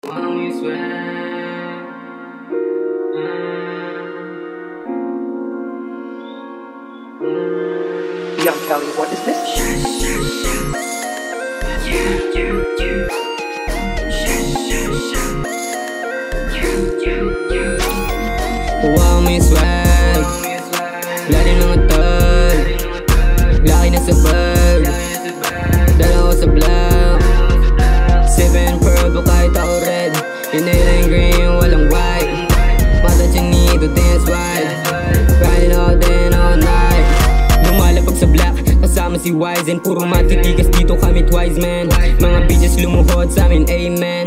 Young Kelly, what is this? Wow, may swag. Lari ng atag. Laki na sa bag. Dala ko sa black. 7 purple kahit ako red. Inhaling green, walang white. Mata chinito, dance wide. Grinding all day and all night. Lumalapag sa black, kasama si Wizen. Puro matitigas dito kami twice, man. Mga bitches lumuhod sa amin, amen.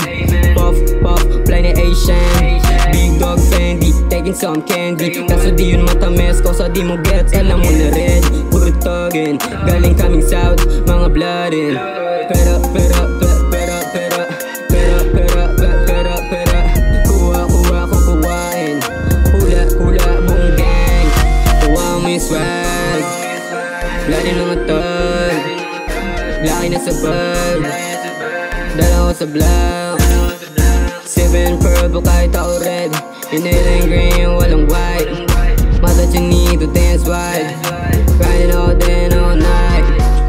Puff, puff, fly na Asian. Big dog Fendi, taking some candy. Kaso di yun matamis, cause di mo gets. Alam mo na red, puro tugin. Galing kaming south, mga bloodin. Pera, pera, pera, pera, pera, pera, pera, pera, pera. Kuha, kuha, kukuhain. Hula, hula, buong gang. Wow, may swag. Lari ng atag. Laki na sa bag. Dala ko sa black. 7 purple kahit ako red. Inhaling green, walang white. Mata chinito, dance wide. Grinding all day and all night.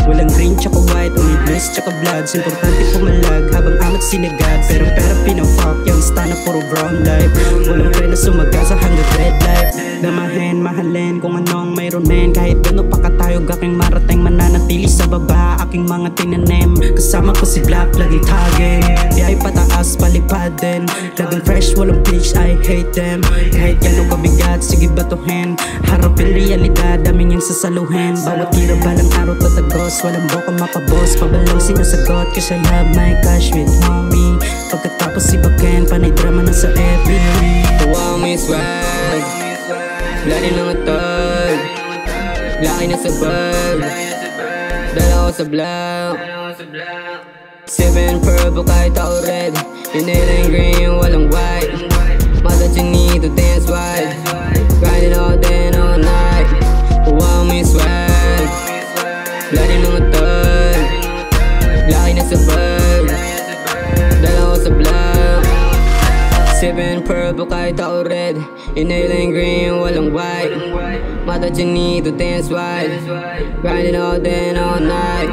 Walang green tsaka white, only blues tsaka bloods. Importante pumalag habang amat sinagad. Pero pera pinafuck, yung stana puro brown life. Walang preno sumaga sa hanggang red life. Damahin, mahalin kung anong mayroon men. Kahit gano'n pa katayog aking marating. Mananatili sa baba, aking mga tinanim. Kasama ko si Black, lagi tagging. Biyay pataas, palipad din. Lagang fresh, walang pitch, I hate them. Kahit gano'n kabigat, sige batuhin. Harapin realidad, daming yung sasaluhin. Bawat tira balang araw tatagos. Walang boka makabos, pabalang sinasagot. Kasi I have my cash with mommy. Pagkatapos si Baken, panay drama na sa FB. Wow, may swag. Lari ng atag. Laki na sa bag. Dala ko sa black. 7 purple kahit ako red. Inhaling green, walang white. Mata chinito, dance wide. Grinding all day and all night. Wow, may swag. Lari ng atag. Laki na sa bag. Dala ko sa black. 7 purple kahit ako red. Inhaling green, walang white. Mata chinito, dance wide. Grinding all day and all night.